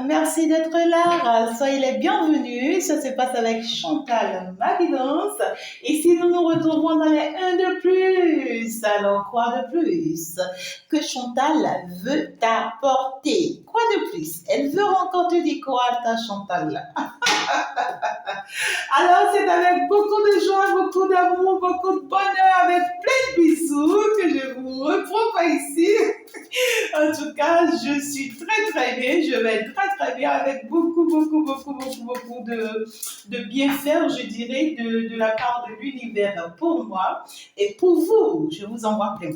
Merci d'être là. Soyez les bienvenus. Ça se passe avec Chantal Maguidance. Ici, nous nous retrouvons dans les 1 de plus. Alors, quoi de plus que Chantal veut t'apporter? Quoi de plus? Elle veut encore te dire quoi, ta Chantal? Alors, c'est avec beaucoup de joie, beaucoup d'amour, beaucoup de bonheur, avec plein de bisous que je vous retrouve ici. En tout cas, je suis très bien, je vais très bien avec beaucoup de bienfaits, je dirais, de la part de l'univers pour moi et pour vous. Je vous envoie plein.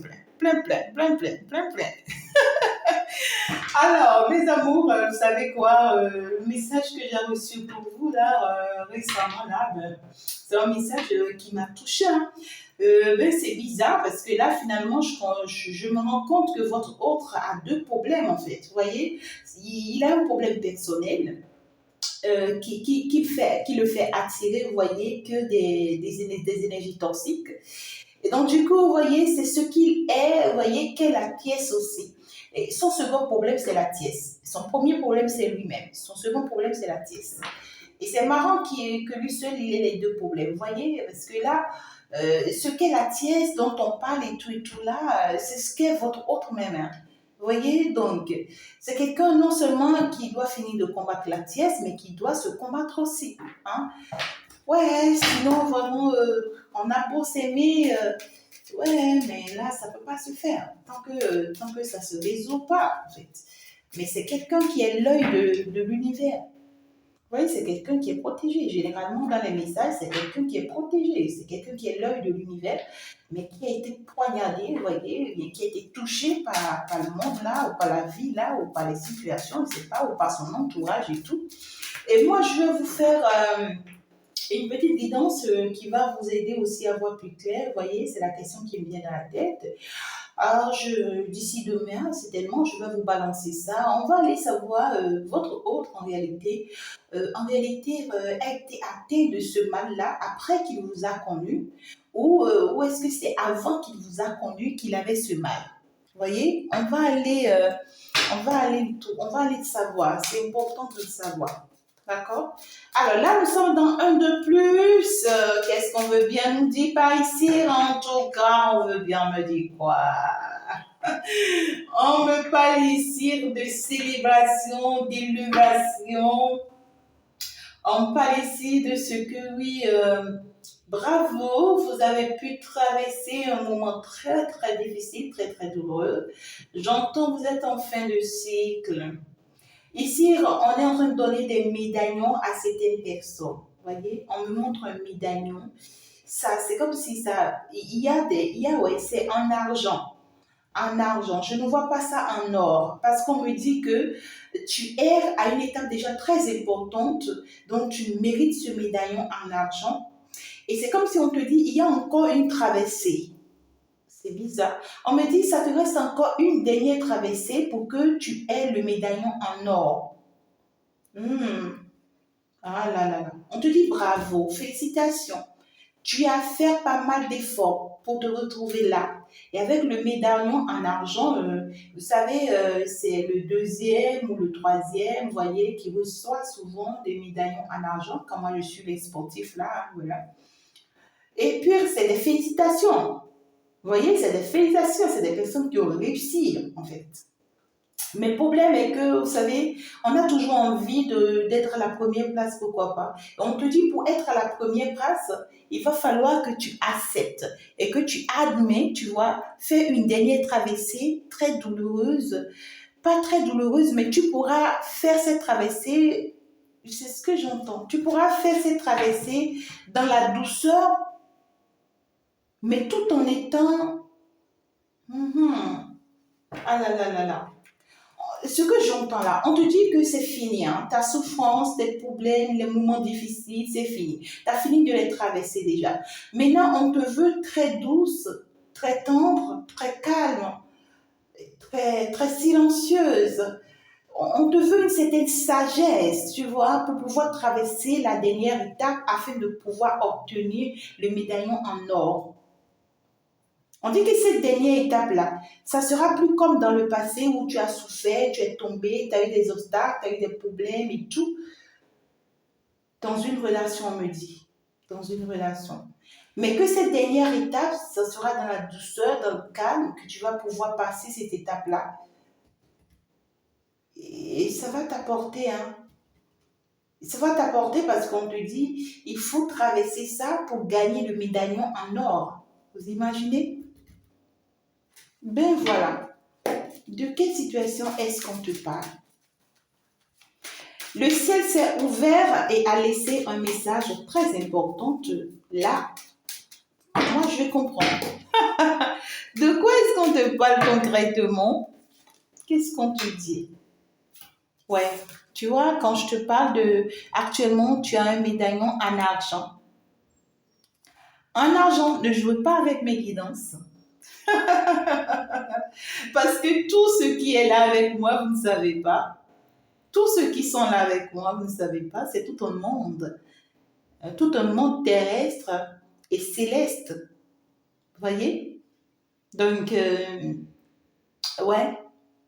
Alors, mes amours, vous savez quoi, le message que j'ai reçu pour vous là, récemment, là, c'est un message qui m'a touchée. Hein. C'est bizarre parce que là, finalement, je me rends compte que votre autre a deux problèmes en fait. Vous voyez, il a un problème personnel. Qui le fait attirer, vous voyez, que des énergies toxiques. Et donc, du coup, vous voyez, c'est ce qu'il est, vous voyez, qu'est la pièce aussi. Et son second problème, c'est la tièce. Son premier problème, c'est lui-même. Son second problème, c'est la tièce. Et c'est marrant que lui seul, il ait les deux problèmes. Vous voyez, parce que là, ce qu'est la tièce dont on parle et tout là, c'est ce qu'est votre autre même. Hein. Vous voyez, donc, c'est quelqu'un non seulement qui doit finir de combattre la tièce, mais qui doit se combattre aussi. Hein. Ouais, sinon, vraiment, on a beau s'aimer, ouais, mais là, ça ne peut pas se faire tant que ça ne se résout pas, en fait. Mais c'est quelqu'un qui est l'œil de l'univers. Vous voyez, c'est quelqu'un qui est protégé. Généralement, dans les messages, c'est quelqu'un qui est protégé. C'est quelqu'un qui est l'œil de l'univers, mais qui a été poignardé, vous voyez, qui a été touché par le monde là, ou par la vie là, ou par les situations, je ne sais pas, ou par son entourage et tout. Et moi, je vais vous faire une petite guidance qui va vous aider aussi à voir plus clair. Vous voyez, c'est la question qui me vient dans la tête. Alors, d'ici demain, certainement, je vais vous balancer ça. On va aller savoir votre autre, en réalité, a été atteint de ce mal-là après qu'il vous a connu ou est-ce que c'est avant qu'il vous a connu qu'il avait ce mal? Vous voyez, on va aller le savoir. C'est important de le savoir. D'accord? Alors là, nous sommes dans un de plus. Qu'est-ce qu'on veut bien nous dire par ici? En tout cas, on veut bien me dire quoi? On me parle ici de célébration, d'élévation. On parle ici de ce que, oui, bravo, vous avez pu traverser un moment très difficile, très douloureux. J'entends vous êtes en fin de cycle. Ici, on est en train de donner des médaillons à certaines personnes. Vous voyez, on me montre un médaillon. Ça, c'est comme si ça, c'est en argent. En argent. Je ne vois pas ça en or. Parce qu'on me dit que tu erres à une étape déjà très importante. Donc, tu mérites ce médaillon en argent. Et c'est comme si on te dit, il y a encore une traversée. C'est bizarre. On me dit, ça te reste encore une dernière traversée pour que tu aies le médaillon en or. Ah là. On te dit bravo, félicitations. Tu as fait pas mal d'efforts pour te retrouver là. Et avec le médaillon en argent, vous savez, c'est le deuxième ou le troisième, vous voyez, qui reçoit souvent des médaillons en argent. Comme moi, je suis les sportifs là, voilà. Et puis, c'est des félicitations. Vous voyez, c'est des félicitations, c'est des personnes qui ont réussi, en fait. Mais le problème est que, vous savez, on a toujours envie d'être à la première place, pourquoi pas. Et on te dit, pour être à la première place, il va falloir que tu acceptes et que tu admets, tu vois, fais une dernière traversée très douloureuse. Pas très douloureuse, mais tu pourras faire cette traversée, c'est ce que j'entends, tu pourras faire cette traversée dans la douceur, mais tout en étant... Ah là. Ce que j'entends là, on te dit que c'est fini, hein? Ta souffrance, tes problèmes, les moments difficiles, c'est fini. Tu as fini de les traverser déjà. Maintenant, on te veut très douce, très tendre, très calme, très silencieuse. On te veut une certaine sagesse, tu vois, pour pouvoir traverser la dernière étape afin de pouvoir obtenir le médaillon en or. On dit que cette dernière étape-là, ça sera plus comme dans le passé où tu as souffert, tu es tombé, tu as eu des obstacles, tu as eu des problèmes et tout. Dans une relation, on me dit. Dans une relation. Mais que cette dernière étape, ça sera dans la douceur, dans le calme, que tu vas pouvoir passer cette étape-là. Et ça va t'apporter, hein. Ça va t'apporter parce qu'on te dit, il faut traverser ça pour gagner le médaillon en or. Vous imaginez? Ben voilà. De quelle situation est-ce qu'on te parle? Le ciel s'est ouvert et a laissé un message très important là. Moi, je comprends. De quoi est-ce qu'on te parle concrètement? Qu'est-ce qu'on te dit? Ouais, tu vois, quand je te parle de... Actuellement, tu as un médaillon en argent. En argent, ne jouez pas avec mes guidances. Parce que tout ce qui est là avec moi, vous ne savez pas. Tous ceux qui sont là avec moi, vous ne savez pas, c'est tout un monde. Tout un monde terrestre et céleste. Vous voyez? Donc, ouais.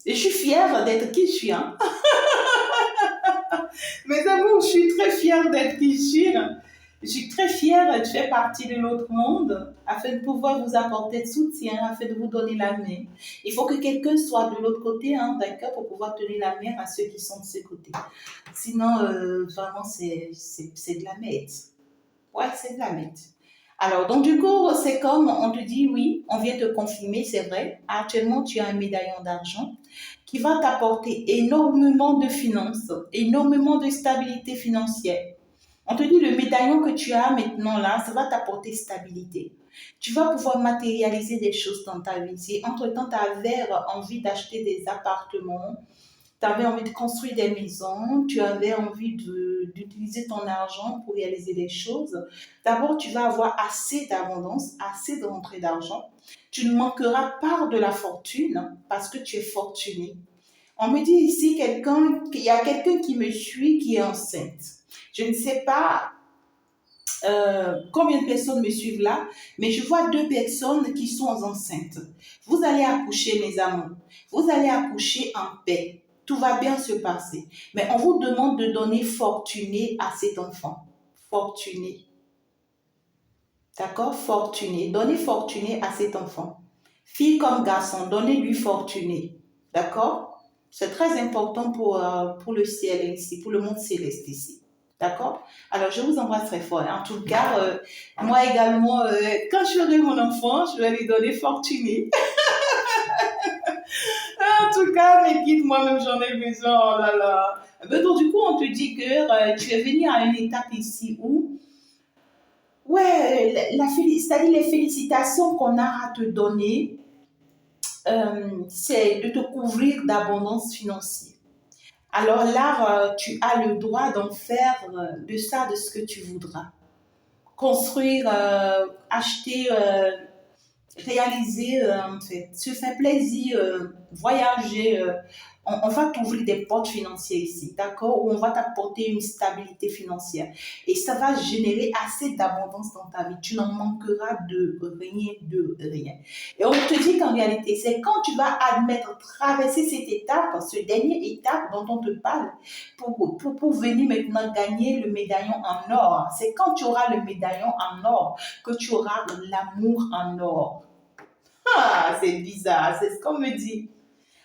Et je suis fière d'être qui je suis. Hein? Mes amours, je suis très fière d'être qui je suis. Je suis très fière de faire partie de l'autre monde afin de pouvoir vous apporter de soutien, afin de vous donner la main. Il faut que quelqu'un soit de l'autre côté, hein, d'accord, pour pouvoir donner la main à ceux qui sont de ce côté. Sinon, vraiment, c'est de la merde. Ouais, c'est de la merde. Alors, donc du coup, c'est comme on te dit, oui, on vient te confirmer, c'est vrai. Actuellement, tu as un médaillon d'argent qui va t'apporter énormément de finances, énormément de stabilité financière. On te dit, le médaillon que tu as maintenant là, ça va t'apporter stabilité. Tu vas pouvoir matérialiser des choses dans ta vie. Si entre-temps, tu avais envie d'acheter des appartements, tu avais envie de construire des maisons, tu avais envie d'utiliser ton argent pour réaliser des choses, d'abord, tu vas avoir assez d'abondance, assez de rentrée d'argent. Tu ne manqueras pas de la fortune parce que tu es fortuné. On me dit ici qu'il y a quelqu'un qui me suit qui est enceinte. Je ne sais pas combien de personnes me suivent là, mais je vois 2 personnes qui sont enceintes. Vous allez accoucher, mes amours. Vous allez accoucher en paix. Tout va bien se passer. Mais on vous demande de donner fortuné à cet enfant. Fortuné. D'accord? Fortuné. Donnez fortuné à cet enfant. Fille comme garçon, donnez-lui fortuné. D'accord? C'est très important pour le ciel ici, pour le monde céleste ici. D'accord? Alors, je vous embrasse très fort. En tout cas, moi également, quand j'aurai mon enfant, je vais lui donner fortuné. En tout cas, mais quitte, moi-même, j'en ai besoin. Oh là là. Ben, donc, du coup, on te dit que tu es venu à une étape ici où, ouais, c'est-à-dire les félicitations qu'on a à te donner, c'est de te couvrir d'abondance financière. Alors là, tu as le droit d'en faire de ça, de ce que tu voudras. Construire, acheter, réaliser, en fait, se faire plaisir, voyager. On va t'ouvrir des portes financières ici, d'accord? Où on va t'apporter une stabilité financière. Et ça va générer assez d'abondance dans ta vie. Tu n'en manqueras de rien, de rien. Et on te dit qu'en réalité, c'est quand tu vas admettre, traverser cette étape, ce dernier étape dont on te parle, pour venir maintenant gagner le médaillon en or. C'est quand tu auras le médaillon en or que tu auras l'amour en or. Ah, c'est bizarre, c'est ce qu'on me dit.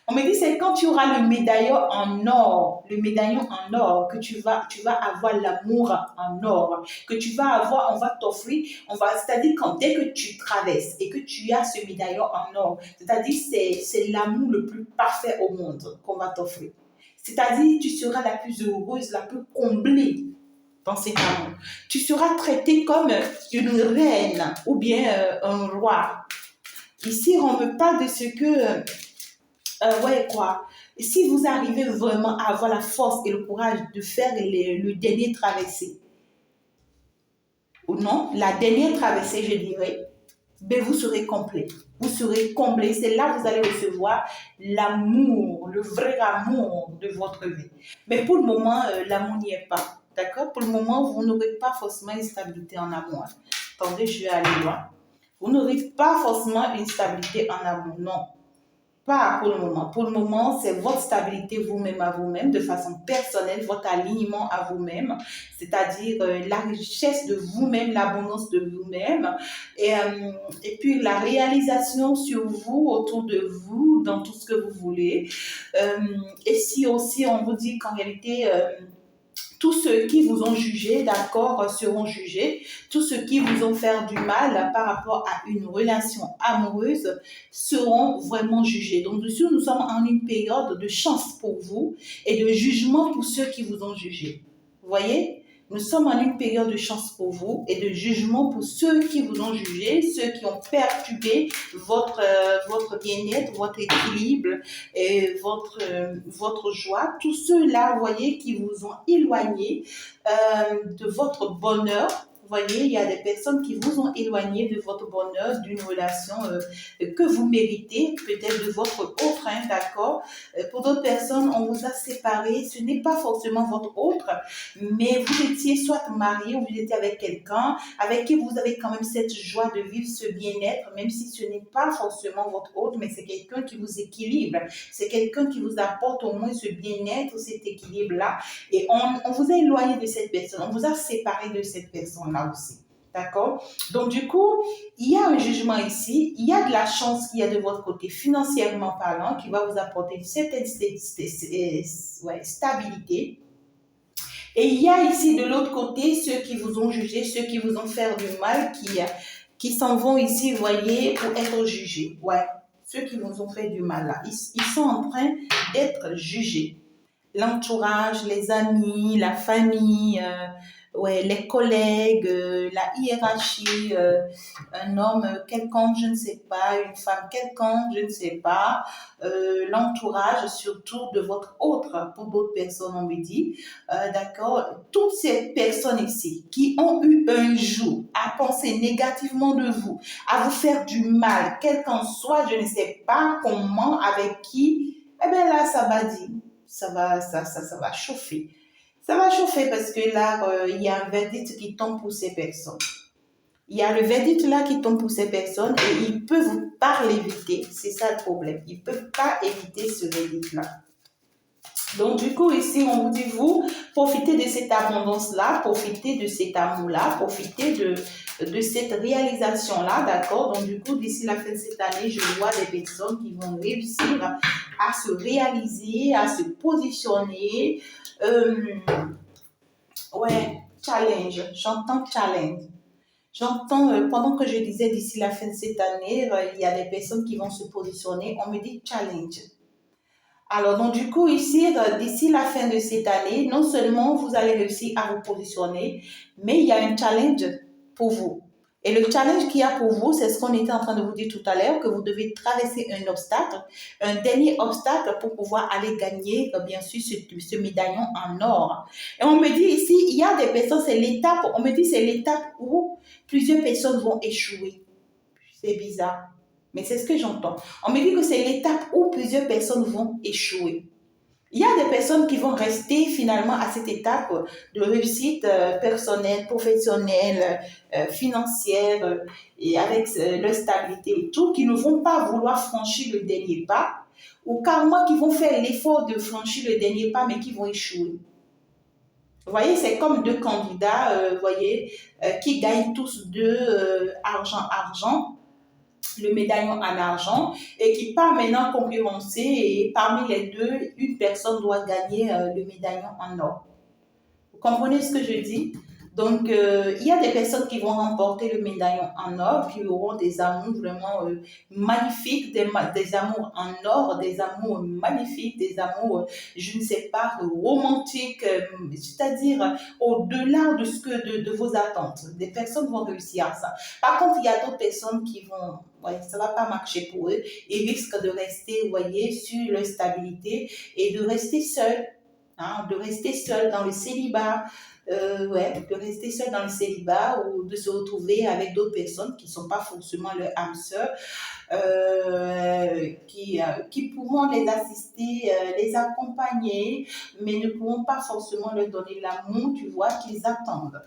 On me dit c'est quand tu auras le médaillon en or, le médaillon en or, que tu vas avoir l'amour en or, que tu vas avoir, on va t'offrir, c'est-à-dire quand dès que tu traverses et que tu as ce médaillon en or, c'est-à-dire c'est l'amour le plus parfait au monde qu'on va t'offrir. C'est-à-dire tu seras la plus heureuse, la plus comblée dans cet amour. Tu seras traitée comme une reine ou bien un roi. Ici, on me parle de ce que, ouais, quoi. Si vous arrivez vraiment à avoir la force et le courage de faire le dernier traversée, ou non, la dernière traversée, je dirais, ben vous serez complet. Vous serez comblé. C'est là que vous allez recevoir l'amour, le vrai amour de votre vie. Mais pour le moment, l'amour n'y est pas. D'accord? Pour le moment, vous n'aurez pas forcément une stabilité en amour. Attendez, je vais aller loin. Vous n'aurez pas forcément une stabilité en amour, non. Pas pour le moment. Pour le moment, c'est votre stabilité vous-même à vous-même, de façon personnelle, votre alignement à vous-même, c'est-à-dire la richesse de vous-même, l'abondance de vous-même, et puis la réalisation sur vous, autour de vous, dans tout ce que vous voulez. Euh, et si aussi on vous dit qu'en réalité, tous ceux qui vous ont jugé, d'accord, seront jugés. Tous ceux qui vous ont fait du mal par rapport à une relation amoureuse seront vraiment jugés. Donc, dessus, nous sommes en une période de chance pour vous et de jugement pour ceux qui vous ont jugé. Vous voyez? Nous sommes en une période de chance pour vous et de jugement pour ceux qui vous ont jugé, ceux qui ont perturbé votre bien-être, votre équilibre, et votre joie. Tous ceux-là, vous voyez, qui vous ont éloigné de votre bonheur. Vous voyez, il y a des personnes qui vous ont éloigné de votre bonheur, d'une relation que vous méritez, peut-être de votre autre, hein, d'accord. Pour d'autres personnes, on vous a séparés. Ce n'est pas forcément votre autre, mais vous étiez soit marié ou vous étiez avec quelqu'un avec qui vous avez quand même cette joie de vivre ce bien-être, même si ce n'est pas forcément votre autre, mais c'est quelqu'un qui vous équilibre. C'est quelqu'un qui vous apporte au moins ce bien-être, cet équilibre-là. Et on vous a éloigné de cette personne, on vous a séparé de cette personne-là aussi. D'accord? Donc, du coup, il y a un jugement ici, il y a de la chance qu'il y a de votre côté, financièrement parlant, qui va vous apporter une certaine stabilité. Et il y a ici de l'autre côté ceux qui vous ont jugé, ceux qui vous ont fait du mal, qui s'en vont ici, vous voyez, pour être jugés. Ouais, ceux qui vous ont fait du mal là, ils sont en train d'être jugés. L'entourage, les amis, la famille, ouais, les collègues, la hiérarchie, un homme quelconque, je ne sais pas, une femme quelconque, je ne sais pas, l'entourage surtout de votre autre, pour d'autres personnes, on me dit, d'accord, toutes ces personnes ici qui ont eu un jour à penser négativement de vous, à vous faire du mal, quel qu'en soit, je ne sais pas comment, avec qui, eh bien là, ça va dire ça va chauffer. Ça va chauffer parce que là, il y a un verdict qui tombe pour ces personnes. Il y a le verdict là qui tombe pour ces personnes et ils ne peuvent pas l'éviter. C'est ça le problème. Ils ne peuvent pas éviter ce verdict là. Donc, du coup, ici, on vous dit, vous, profitez de cette abondance-là, profitez de cet amour-là, profitez de cette réalisation-là, d'accord? Donc, du coup, d'ici la fin de cette année, je vois des personnes qui vont réussir à se réaliser, à se positionner. Ouais, challenge. J'entends challenge. J'entends, pendant que je disais d'ici la fin de cette année, il y a des personnes qui vont se positionner. On me dit challenge. Alors, donc, du coup, ici, d'ici la fin de cette année, non seulement vous allez réussir à vous positionner, mais il y a un challenge pour vous. Et le challenge qu'il y a pour vous, c'est ce qu'on était en train de vous dire tout à l'heure, que vous devez traverser un obstacle, un dernier obstacle pour pouvoir aller gagner, bien sûr, ce médaillon en or. Et on me dit ici, il y a des personnes, c'est l'étape, on me dit c'est l'étape où plusieurs personnes vont échouer. C'est bizarre. Mais c'est ce que j'entends. On me dit que c'est l'étape où plusieurs personnes vont échouer. Il y a des personnes qui vont rester finalement à cette étape de réussite personnelle, professionnelle, financière et avec leur stabilité et tout, qui ne vont pas vouloir franchir le dernier pas ou carrément qui vont faire l'effort de franchir le dernier pas mais qui vont échouer. Vous voyez, c'est comme deux candidats, vous voyez, qui gagnent tous deux argent, le médaillon en argent et qui part maintenant concurrencer et parmi les deux, une personne doit gagner le médaillon en or. Vous comprenez ce que je dis? Donc, il y a des personnes qui vont remporter le médaillon en or, qui auront des amours vraiment magnifiques, des amours en or, des amours magnifiques, des amours, je ne sais pas, romantiques, c'est-à-dire au-delà de ce que de vos attentes. Des personnes vont réussir à ça. Par contre, il y a d'autres personnes qui vont, ouais, ça va pas marcher pour eux. Ils risquent de rester, vous voyez, sur leur stabilité et de rester seuls. Hein, de rester seul dans le célibat, ouais, de rester seul dans le célibat ou de se retrouver avec d'autres personnes qui ne sont pas forcément leur âme sœur, qui pourront les assister, les accompagner, mais ne pourront pas forcément leur donner l'amour, tu vois, qu'ils attendent.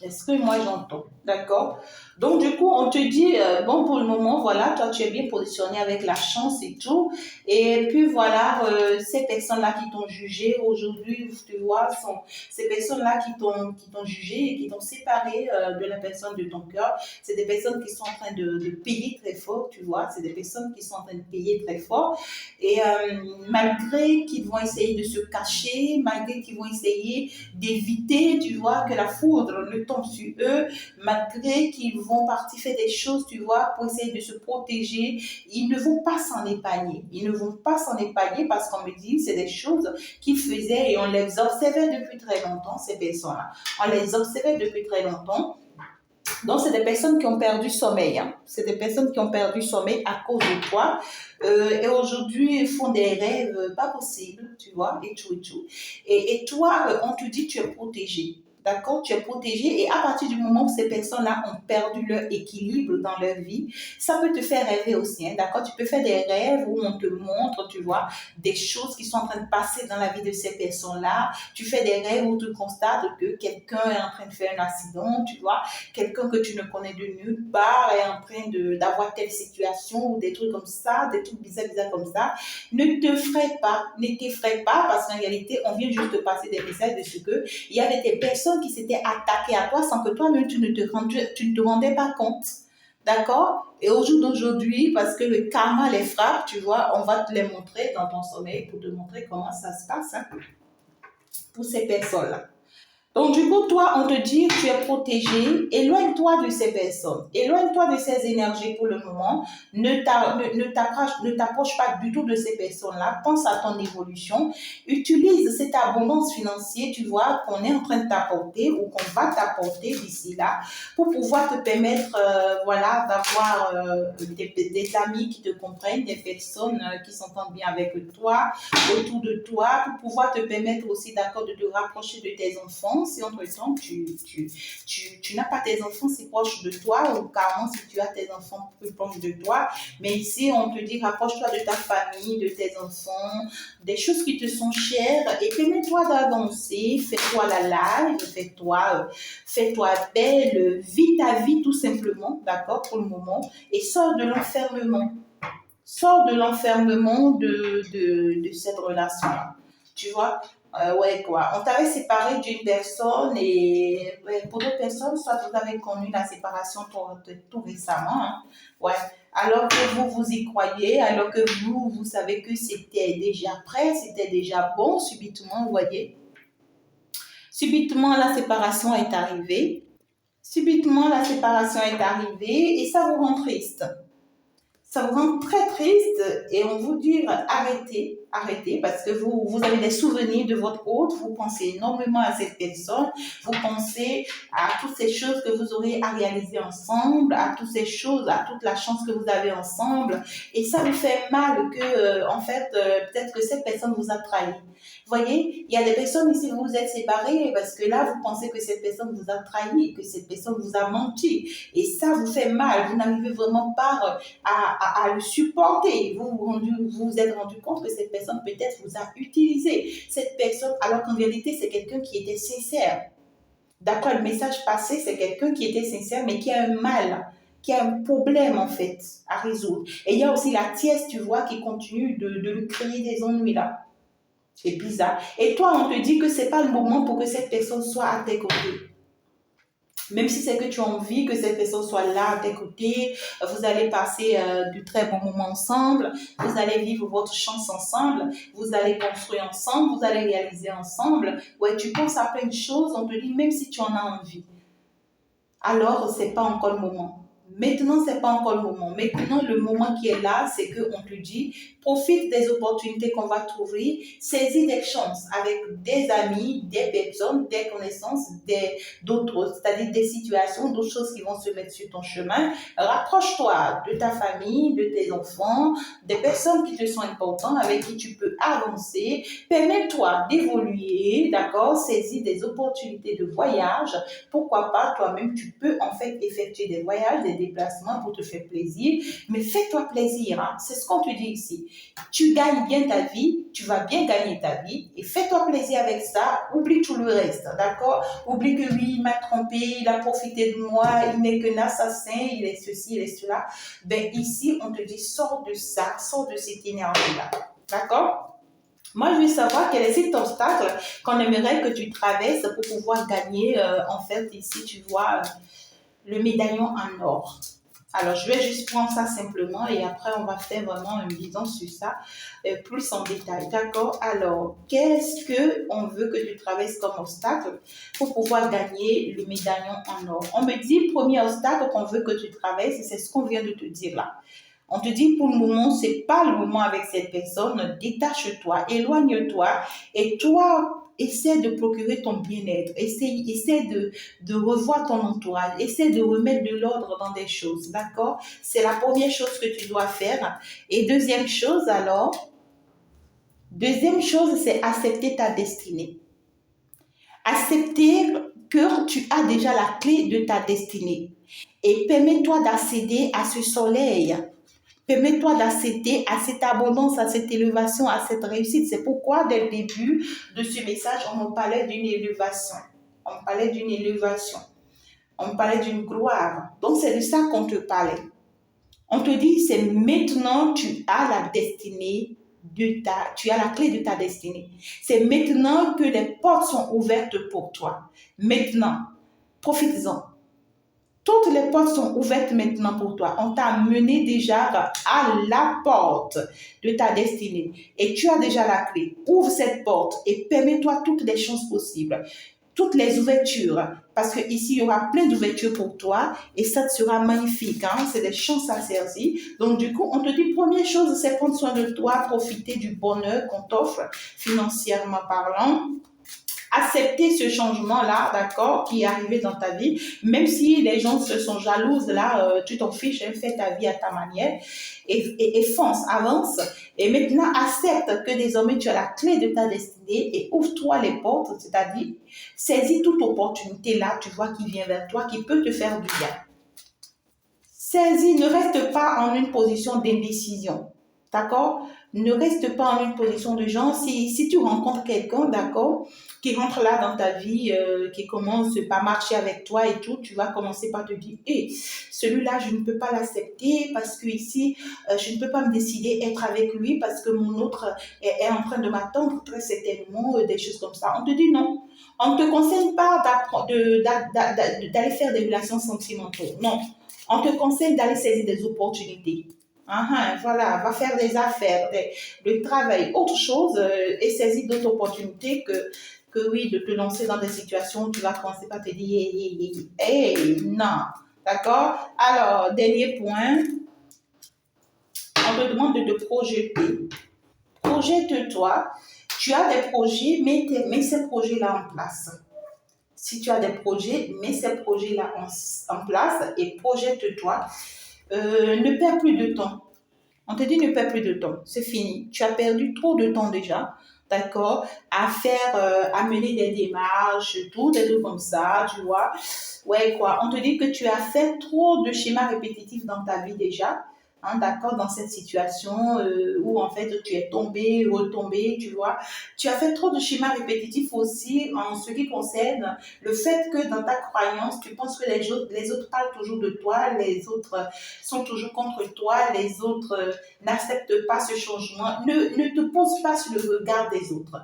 Est-ce que moi j'entends? D'accord. Donc, du coup, on te dit, bon, pour le moment, voilà, toi, tu es bien positionné avec la chance et tout. Et puis, voilà, ces personnes-là qui t'ont jugé aujourd'hui, tu vois, sont ces personnes-là qui t'ont jugé et qui t'ont séparé de la personne de ton cœur. C'est des personnes qui sont en train de payer très fort, tu vois. C'est des personnes qui sont en train de payer très fort. Et malgré qu'ils vont essayer de se cacher, malgré qu'ils vont essayer d'éviter, tu vois, que la foudre ne tombe sur eux, malgré qu'ils vont partir faire des choses, tu vois, pour essayer de se protéger, ils ne vont pas s'en épargner. Ils ne vont pas s'en épargner parce qu'on me dit, c'est des choses qu'ils faisaient et on les observait depuis très longtemps, ces personnes-là. On les observait depuis très longtemps. Donc, c'est des personnes qui ont perdu sommeil. Hein. C'est des personnes qui ont perdu sommeil à cause de toi. Et aujourd'hui, ils font des rêves pas possibles, tu vois, et tout, et tout. Et toi, on te dit, tu es protégé. D'accord? Tu es protégé. Et à partir du moment où ces personnes-là ont perdu leur équilibre dans leur vie, ça peut te faire rêver aussi. Hein, d'accord? Tu peux faire des rêves où on te montre, tu vois, des choses qui sont en train de passer dans la vie de ces personnes-là. Tu fais des rêves où tu constates que quelqu'un est en train de faire un accident, tu vois, quelqu'un que tu ne connais de nulle part est en train d'avoir telle situation ou des trucs comme ça, des trucs bizarres, bizarres comme ça, ne t'effraie pas, ne t'effraie pas parce qu'en réalité, on vient juste de passer des messages de ce que il y avait des personnes qui s'étaient attaquées à toi sans que toi-même tu ne te rendais pas compte. D'accord? Et au jour d'aujourd'hui, parce que le karma les frappe, tu vois, on va te les montrer dans ton sommeil pour te montrer comment ça se passe hein, pour ces personnes-là. Donc, du coup, toi, on te dit, tu es protégé, éloigne-toi de ces personnes, éloigne-toi de ces énergies pour le moment, ne t'approche pas du tout de ces personnes-là, pense à ton évolution, utilise cette abondance financière, tu vois, qu'on est en train de t'apporter ou qu'on va t'apporter d'ici là, pour pouvoir te permettre, voilà, d'avoir des amis qui te comprennent, des personnes qui s'entendent bien avec toi, autour de toi, pour pouvoir te permettre aussi, d'accord, de te rapprocher de tes enfants. Si entre-temps, tu n'as pas tes enfants si proches de toi, ou carrément si tu as tes enfants plus proches de toi, mais ici, on te dit, rapproche-toi de ta famille, de tes enfants, des choses qui te sont chères, et permets-toi d'avancer, fais-toi la live, fais-toi belle, vis ta vie tout simplement, d'accord, pour le moment, et sors de l'enfermement. Sors de l'enfermement de cette relation-là. Tu vois? Ouais, quoi. On t'avait séparé d'une personne et ouais, pour d'autres personnes, soit vous avez connu la séparation tout récemment. Hein. Ouais. Alors que vous y croyez, alors que vous savez que c'était déjà prêt, c'était déjà bon, subitement, vous voyez. Subitement, la séparation est arrivée. Subitement, la séparation est arrivée et ça vous rend triste. Ça vous rend très triste et on vous dit arrêtez, arrêtez parce que vous avez des souvenirs de votre hôte, vous pensez énormément à cette personne, vous pensez à toutes ces choses que vous aurez à réaliser ensemble, à toutes ces choses, à toute la chance que vous avez ensemble et ça vous fait mal que en fait peut-être que cette personne vous a trahi. Vous voyez, il y a des personnes ici, vous vous êtes séparés parce que là, vous pensez que cette personne vous a trahi, que cette personne vous a menti. Et ça vous fait mal. Vous n'arrivez vraiment pas à le supporter. Vous vous êtes rendu compte que cette personne peut-être vous a utilisé. Cette personne, alors qu'en réalité, c'est quelqu'un qui était sincère. D'après le message passé, c'est quelqu'un qui était sincère, mais qui a un mal, qui a un problème en fait à résoudre. Et il y a aussi la tièce, tu vois, qui continue de lui créer des ennuis là. C'est bizarre. Et toi, on te dit que c'est pas le moment pour que cette personne soit à tes côtés. Même si c'est que tu as envie que cette personne soit là à tes côtés, vous allez passer de très bons moments ensemble, vous allez vivre votre chance ensemble, vous allez construire ensemble, vous allez réaliser ensemble. Ouais, tu penses à plein de choses, on te dit même si tu en as envie. Alors, c'est pas encore le moment. Maintenant, c'est pas encore le moment. Maintenant, le moment qui est là, c'est qu'on te dit, profite des opportunités qu'on va trouver, saisis des chances avec des amis, des personnes, des connaissances, d'autres, c'est-à-dire des situations, d'autres choses qui vont se mettre sur ton chemin. Rapproche-toi de ta famille, de tes enfants, des personnes qui te sont importantes, avec qui tu peux avancer. Permets-toi d'évoluer, d'accord? Saisis des opportunités de voyage. Pourquoi pas, toi-même, tu peux en fait effectuer des voyages, des déplacements pour te faire plaisir, mais fais-toi plaisir, hein. C'est ce qu'on te dit ici. Tu gagnes bien ta vie, tu vas bien gagner ta vie, et fais-toi plaisir avec ça, oublie tout le reste, d'accord? Oublie que oui, il m'a trompé, il a profité de moi, il n'est qu'un assassin, il est ceci, il est cela. Ben ici, on te dit, sors de ça, sors de cette énergie-là, d'accord? Moi, je veux savoir quel est cet obstacle qu'on aimerait que tu traverses pour pouvoir gagner, en fait, ici, tu vois, le médaillon en or. Alors, je vais juste prendre ça simplement et après, on va faire vraiment une vision sur ça plus en détail. D'accord? Alors, qu'est-ce qu'on veut que tu traverses comme obstacle pour pouvoir gagner le médaillon en or? On me dit, le premier obstacle qu'on veut que tu traverses, c'est ce qu'on vient de te dire là. On te dit pour le moment, c'est pas le moment avec cette personne. Détache-toi, éloigne-toi et toi, essaie de procurer ton bien-être. Essaie de revoir ton entourage. Essaie de remettre de l'ordre dans des choses. D'accord? C'est la première chose que tu dois faire. Et deuxième chose, c'est accepter ta destinée. Accepter que tu as déjà la clé de ta destinée. Et permets-toi d'accéder à ce soleil. Permets-toi d'accéder à cette abondance, à cette élévation, à cette réussite. C'est pourquoi, dès le début de ce message, on me parlait d'une élévation. On me parlait d'une élévation. On me parlait d'une gloire. Donc, c'est de ça qu'on te parlait. On te dit, c'est maintenant tu as la destinée tu as la clé de ta destinée. C'est maintenant que les portes sont ouvertes pour toi. Maintenant, profites-en. Toutes les portes sont ouvertes maintenant pour toi. On t'a mené déjà à la porte de ta destinée. Et tu as déjà la clé. Ouvre cette porte et permets-toi toutes les chances possibles. Toutes les ouvertures. Parce qu'ici, il y aura plein d'ouvertures pour toi. Et ça sera magnifique. Hein? C'est des chances à saisir. Donc, du coup, on te dit, première chose, c'est prendre soin de toi, profiter du bonheur qu'on t'offre, financièrement parlant. Accepter ce changement-là, d'accord, qui est arrivé dans ta vie, même si les gens se sont jalouses, là, tu t'en fiches, fais ta vie à ta manière et fonce, avance. Et maintenant, accepte que désormais tu as la clé de ta destinée et ouvre-toi les portes, c'est-à-dire saisis toute opportunité là, tu vois, qui vient vers toi, qui peut te faire du bien. Saisis, ne reste pas en une position d'indécision. D'accord? Ne reste pas en une position de genre. Si tu rencontres quelqu'un, d'accord, qui rentre là dans ta vie, qui commence par marcher avec toi et tout, tu vas commencer par te dire, hé, celui-là, je ne peux pas l'accepter parce que ici, je ne peux pas me décider à être avec lui parce que mon autre est en train de m'attendre très certainement, des choses comme ça. On te dit non. On ne te conseille pas d'aller faire des relations sentimentales. Non. On te conseille d'aller saisir des opportunités. Voilà, va faire des affaires, le travail, autre chose, et saisir d'autres opportunités que oui, de te lancer dans des situations où tu vas commencer par te dire, hey, non, d'accord? Alors, dernier point, on te demande de te projeter. Projette-toi. Tu as des projets, mets ces projets-là en place. Si tu as des projets, mets ces projets-là en place et projette-toi. Ne perds plus de temps. On te dit ne perds plus de temps. C'est fini. Tu as perdu trop de temps déjà. D'accord? À mener des démarches, tout, des trucs comme ça, tu vois. Ouais, quoi. On te dit que tu as fait trop de schémas répétitifs dans ta vie déjà. Hein, d'accord, dans cette situation où en fait tu es tombé, retombé, tu vois. Tu as fait trop de schémas répétitifs aussi en ce qui concerne le fait que dans ta croyance, tu penses que les autres parlent toujours de toi, les autres sont toujours contre toi, les autres n'acceptent pas ce changement. Ne te pose pas sur le regard des autres.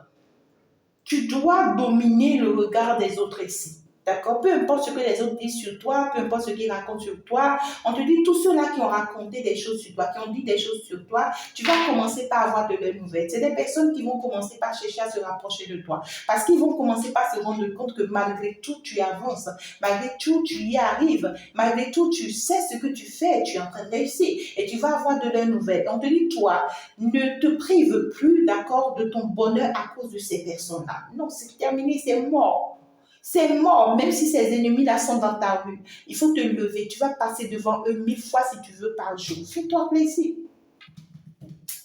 Tu dois dominer le regard des autres ici. D'accord? Peu importe ce que les autres disent sur toi, peu importe ce qu'ils racontent sur toi, on te dit tous ceux-là qui ont raconté des choses sur toi, qui ont dit des choses sur toi, tu vas commencer par avoir de leurs nouvelles. C'est des personnes qui vont commencer par chercher à se rapprocher de toi. Parce qu'ils vont commencer par se rendre compte que malgré tout, tu avances. Malgré tout, tu y arrives. Malgré tout, tu sais ce que tu fais. Tu es en train de réussir. Et tu vas avoir de leurs nouvelles. On te dit, toi, ne te prive plus, d'accord, de ton bonheur à cause de ces personnes-là. Non, c'est terminé, c'est mort. C'est mort, même si ces ennemis-là sont dans ta rue. Il faut te lever. Tu vas passer devant eux 1000 fois si tu veux par jour. Fais-toi plaisir.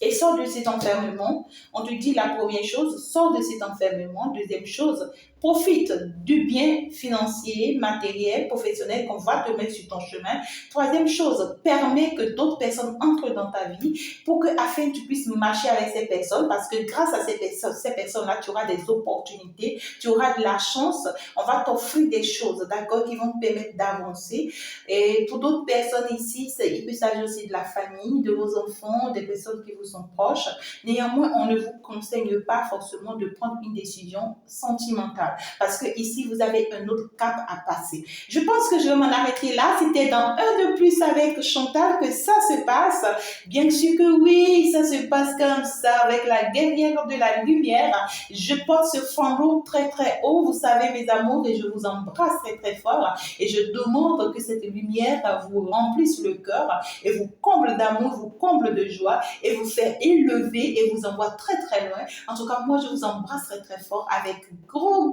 et sors de cet enfermement. On te dit la première chose, sors de cet enfermement. Deuxième chose, profite du bien financier, matériel, professionnel qu'on va te mettre sur ton chemin. Troisième chose, permets que d'autres personnes entrent dans ta vie pour que, afin que tu puisses marcher avec ces personnes, parce que grâce à ces personnes-là, tu auras des opportunités, tu auras de la chance, on va t'offrir des choses, d'accord, qui vont te permettre d'avancer. Et pour d'autres personnes ici, il peut s'agir aussi de la famille, de vos enfants, des personnes qui vous sont proches. Néanmoins, on ne vous conseille pas forcément de prendre une décision sentimentale parce que ici, vous avez un autre cap à passer. Je pense que je vais m'en arrêter là. C'était dans un de plus avec Chantal que ça se passe. Bien sûr que oui, ça se passe comme ça avec la guerrière de la lumière. Je porte ce flambeau très très haut, vous savez mes amours, et je vous embrasse très très fort. Et je demande que cette lumière vous remplisse le cœur et vous comble d'amour, vous comble de joie et vous fait élever et vous envoie très très loin. En tout cas, moi, je vous embrasse très très fort avec gros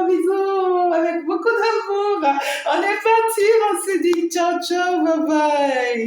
bisous, avec beaucoup d'amour. On est parti, on se dit ciao, ciao, bye bye.